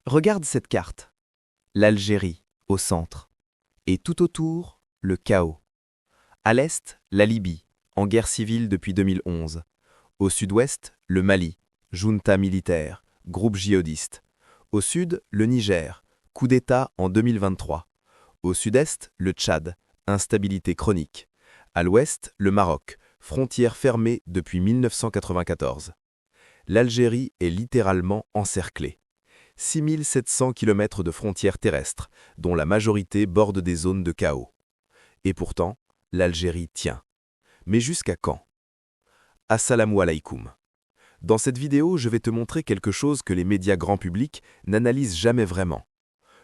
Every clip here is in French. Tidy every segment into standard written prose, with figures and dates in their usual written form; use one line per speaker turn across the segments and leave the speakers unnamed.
Regarde cette carte. L'Algérie, au centre. Et tout autour, le chaos. À l'est, la Libye, en guerre civile depuis 2011. Au sud-ouest, le Mali, junta militaire, groupe djihadiste. Au sud, le Niger, coup d'État en 2023. Au sud-est, le Tchad, instabilité chronique. À l'ouest, le Maroc, frontière fermée depuis 1994. L'Algérie est littéralement encerclée. 6700 km de frontières terrestres, dont la majorité borde des zones de chaos. Et pourtant, l'Algérie tient. Mais jusqu'à quand? Assalamu alaikum. Dans cette vidéo, je vais te montrer quelque chose que les médias grand public n'analysent jamais vraiment.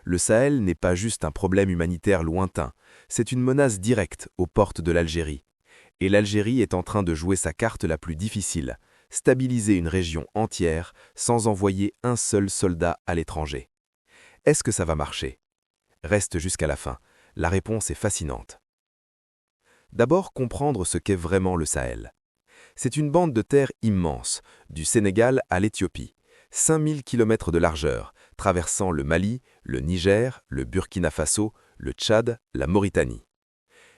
Le Sahel n'est pas juste un problème humanitaire lointain, c'est une menace directe aux portes de l'Algérie. Et l'Algérie est en train de jouer sa carte la plus difficile, stabiliser une région entière sans envoyer un seul soldat à l'étranger. Est-ce que ça va marcher? Reste jusqu'à la fin, la réponse est fascinante. D'abord, comprendre ce qu'est vraiment le Sahel. C'est une bande de terre immense, du Sénégal à l'Éthiopie, 5000 km de largeur, traversant le Mali, le Niger, le Burkina Faso, le Tchad, la Mauritanie.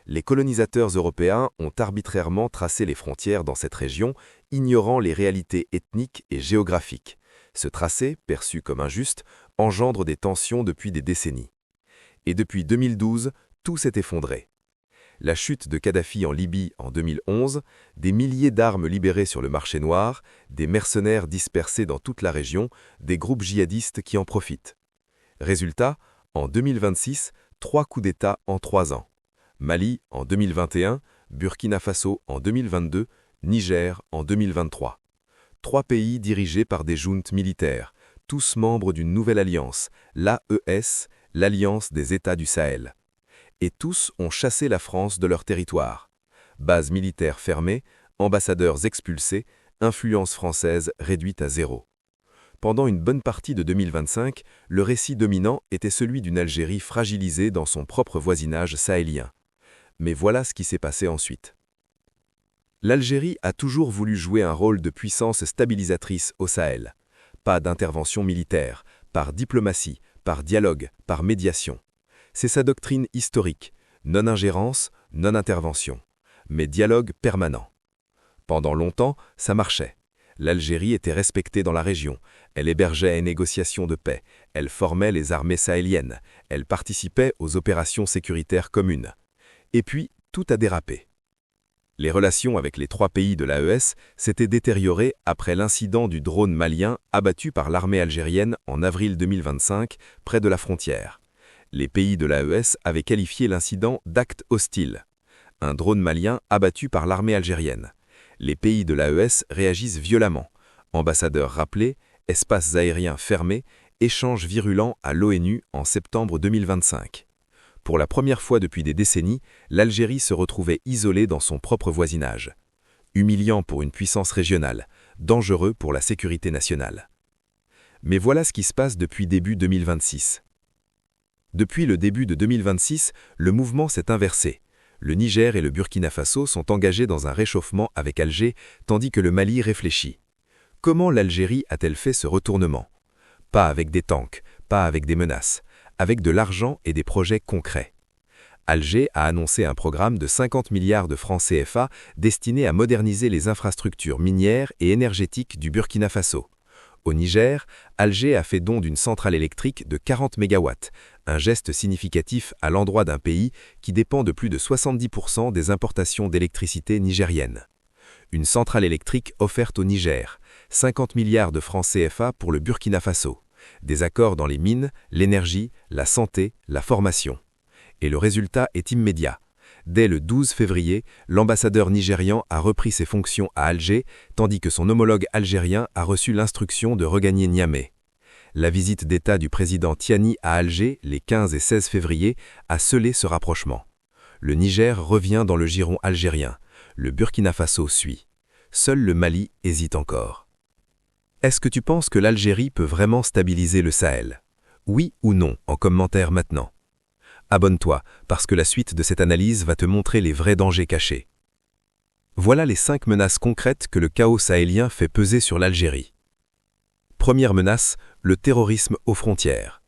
Les colonisateurs européens ont arbitrairement tracé les frontières dans cette région, ignorant les réalités ethniques et géographiques. Ce tracé, perçu comme injuste, engendre des tensions depuis des décennies. Et depuis 2012, tout s'est effondré. La chute de Kadhafi en Libye en 2011, des milliers d'armes libérées sur le marché noir, des mercenaires dispersés dans toute la région, des groupes djihadistes qui en profitent. Résultat, en 2026, 3 coups d'État en 3 ans. Mali en 2021, Burkina Faso en 2022, Niger en 2023. 3 pays dirigés par des juntes militaires, tous membres d'une nouvelle alliance, l'AES, l'Alliance des États du Sahel. Et tous ont chassé la France de leur territoire. Bases militaires fermées, ambassadeurs expulsés, influence française réduite à zéro. Pendant une bonne partie de 2025, le récit dominant était celui d'une Algérie fragilisée dans son propre voisinage sahélien. Mais voilà ce qui s'est passé ensuite. L'Algérie a toujours voulu jouer un rôle de puissance stabilisatrice au Sahel. Pas d'intervention militaire, par diplomatie, par dialogue, par médiation. C'est sa doctrine historique, non-ingérence, non-intervention, mais dialogue permanent. Pendant longtemps, ça marchait. L'Algérie était respectée dans la région, elle hébergeait les négociations de paix, elle formait les armées sahéliennes, elle participait aux opérations sécuritaires communes. Et puis, tout a dérapé. Les relations avec les 3 pays de l'AES s'étaient détériorées après l'incident du drone malien abattu par l'armée algérienne en avril 2025, près de la frontière. Les pays de l'AES avaient qualifié l'incident d'acte hostile. Un drone malien abattu par l'armée algérienne. Les pays de l'AES réagissent violemment. Ambassadeurs rappelés, espaces aériens fermés, échanges virulents à l'ONU en septembre 2025. Pour la première fois depuis des décennies, l'Algérie se retrouvait isolée dans son propre voisinage. Humiliant pour une puissance régionale, dangereux pour la sécurité nationale. Mais voilà ce qui se passe depuis début 2026. Depuis le début de 2026, le mouvement s'est inversé. Le Niger et le Burkina Faso sont engagés dans un réchauffement avec Alger, tandis que le Mali réfléchit. Comment l'Algérie a-t-elle fait ce retournement? Pas avec des tanks, pas avec des menaces, avec de l'argent et des projets concrets. Alger a annoncé un programme de 50 milliards de francs CFA destiné à moderniser les infrastructures minières et énergétiques du Burkina Faso. Au Niger, Alger a fait don d'une centrale électrique de 40 MW, un geste significatif à l'endroit d'un pays qui dépend de plus de 70% des importations d'électricité nigériennes. Une centrale électrique offerte au Niger, 50 milliards de francs CFA pour le Burkina Faso. Des accords dans les mines, l'énergie, la santé, la formation. Et le résultat est immédiat. Dès le 12 février, l'ambassadeur nigérian a repris ses fonctions à Alger, tandis que son homologue algérien a reçu l'instruction de regagner Niamey. La visite d'État du président Tiani à Alger, les 15 et 16 février, a scellé ce rapprochement. Le Niger revient dans le giron algérien. Le Burkina Faso suit. Seul le Mali hésite encore. Est-ce que tu penses que l'Algérie peut vraiment stabiliser le Sahel? Oui ou non, en commentaire maintenant. Abonne-toi, parce que la suite de cette analyse va te montrer les vrais dangers cachés. Voilà les 5 menaces concrètes que le chaos sahélien fait peser sur l'Algérie.
Première menace, le terrorisme aux frontières.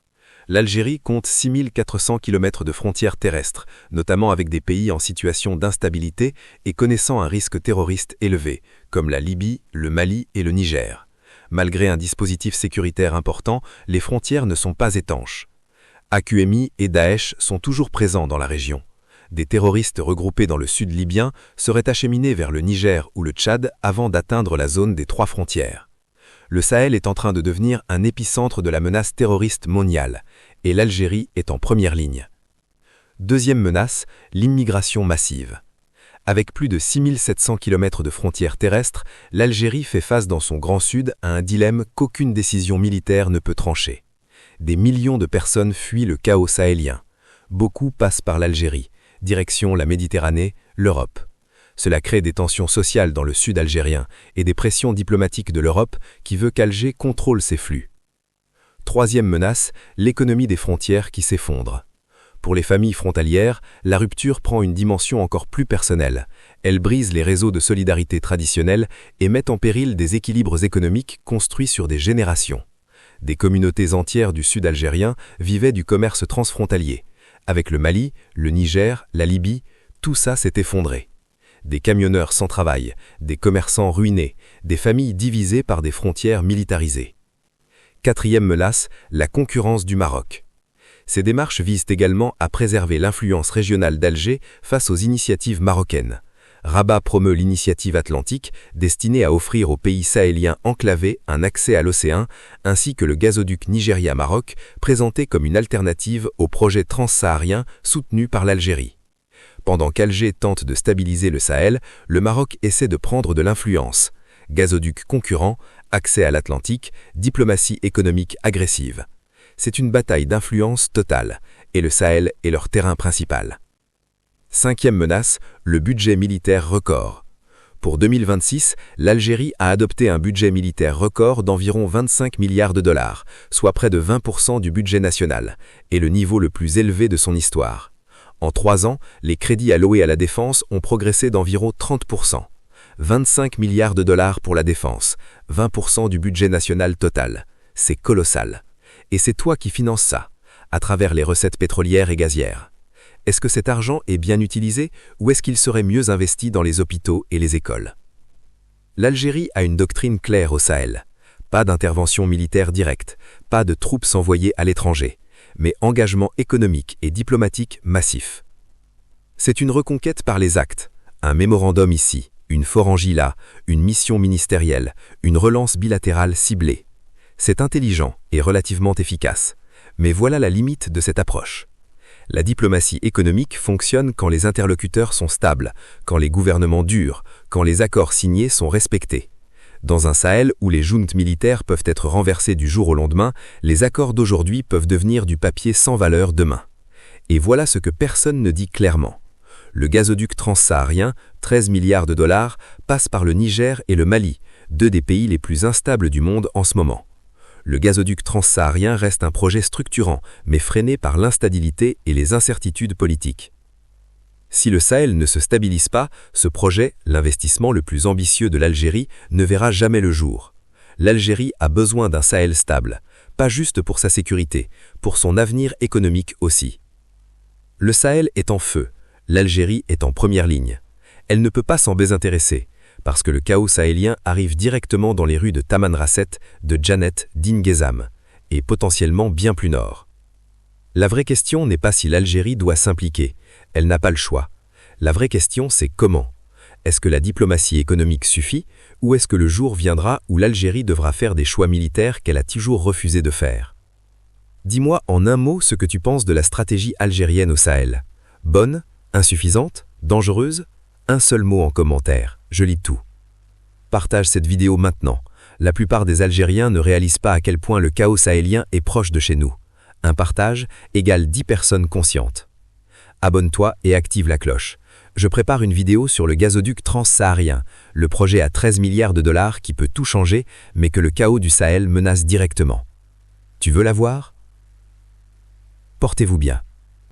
L'Algérie compte 6400 km de frontières terrestres, notamment avec des pays en situation d'instabilité et connaissant un risque terroriste élevé, comme la Libye, le Mali et le Niger. Malgré un dispositif sécuritaire important, les frontières ne sont pas étanches. AQMI et Daesh sont toujours présents dans la région. Des terroristes regroupés dans le sud libyen seraient acheminés vers le Niger ou le Tchad avant d'atteindre la zone des 3 frontières. Le Sahel est en train de devenir un épicentre de la menace terroriste mondiale, et l'Algérie est en première ligne. Deuxième menace, l'immigration massive. Avec plus de 6700 km de frontières terrestres, l'Algérie fait face dans son grand sud à un dilemme qu'aucune décision militaire ne peut trancher. Des millions de personnes fuient le chaos sahélien. Beaucoup passent par l'Algérie, direction la Méditerranée, l'Europe. Cela crée des tensions sociales dans le sud algérien et des pressions diplomatiques de l'Europe qui veut qu'Alger contrôle ces flux. Troisième menace, l'économie des frontières qui s'effondre. Pour les familles frontalières, la rupture prend une dimension encore plus personnelle. Elle brise les réseaux de solidarité traditionnels et met en péril des équilibres économiques construits sur des générations. Des communautés entières du sud algérien vivaient du commerce transfrontalier. Avec le Mali, le Niger, la Libye, tout ça s'est effondré. Des camionneurs sans travail, des commerçants ruinés, des familles divisées par des frontières militarisées. Quatrième menace, la concurrence du Maroc. Ces démarches visent également à préserver l'influence régionale d'Alger face aux initiatives marocaines. Rabat promeut l'initiative atlantique, destinée à offrir aux pays sahéliens enclavés un accès à l'océan, ainsi que le gazoduc Nigeria-Maroc, présenté comme une alternative au projet transsaharien soutenu par l'Algérie. Pendant qu'Alger tente de stabiliser le Sahel, le Maroc essaie de prendre de l'influence. Gazoduc concurrent, accès à l'Atlantique, diplomatie économique agressive. C'est une bataille d'influence totale, et le Sahel est leur terrain principal. Cinquième menace, le budget militaire record. Pour 2026, l'Algérie a adopté un budget militaire record d'environ 25 milliards de dollars, soit près de 20% du budget national, et le niveau le plus élevé de son histoire. En 3 ans, les crédits alloués à la défense ont progressé d'environ 30%. 25 milliards de dollars pour la défense, 20% du budget national total. C'est colossal. Et c'est toi qui finances ça, à travers les recettes pétrolières et gazières. Est-ce que cet argent est bien utilisé ou est-ce qu'il serait mieux investi dans les hôpitaux et les écoles? L'Algérie a une doctrine claire au Sahel. Pas d'intervention militaire directe, pas de troupes envoyées à l'étranger, mais engagement économique et diplomatique massif. C'est une reconquête par les actes, un mémorandum ici, une phalangie là, une mission ministérielle, une relance bilatérale ciblée. C'est intelligent et relativement efficace, mais voilà la limite de cette approche. La diplomatie économique fonctionne quand les interlocuteurs sont stables, quand les gouvernements durent, quand les accords signés sont respectés. Dans un Sahel où les juntes militaires peuvent être renversées du jour au lendemain, les accords d'aujourd'hui peuvent devenir du papier sans valeur demain. Et voilà ce que personne ne dit clairement. Le gazoduc transsaharien, 13 milliards de dollars, passe par le Niger et le Mali, 2 des pays les plus instables du monde en ce moment. Le gazoduc transsaharien reste un projet structurant, mais freiné par l'instabilité et les incertitudes politiques. Si le Sahel ne se stabilise pas, ce projet, l'investissement le plus ambitieux de l'Algérie, ne verra jamais le jour. L'Algérie a besoin d'un Sahel stable, pas juste pour sa sécurité, pour son avenir économique aussi. Le Sahel est en feu, l'Algérie est en première ligne. Elle ne peut pas s'en désintéresser, parce que le chaos sahélien arrive directement dans les rues de Tamanrasset, de Djanet, d'Inghezam, et potentiellement bien plus nord. La vraie question n'est pas si l'Algérie doit s'impliquer, elle n'a pas le choix. La vraie question, c'est comment. Est-ce que la diplomatie économique suffit, ou est-ce que le jour viendra où l'Algérie devra faire des choix militaires qu'elle a toujours refusé de faire? Dis-moi en un mot ce que tu penses de la stratégie algérienne au Sahel. Bonne, insuffisante, dangereuse? Un seul mot en commentaire, je lis tout. Partage cette vidéo maintenant. La plupart des Algériens ne réalisent pas à quel point le chaos sahélien est proche de chez nous. Un partage égale 10 personnes conscientes. Abonne-toi et active la cloche. Je prépare une vidéo sur le gazoduc transsaharien, le projet à 13 milliards de dollars qui peut tout changer, mais que le chaos du Sahel menace directement. Tu veux la voir? Portez-vous bien.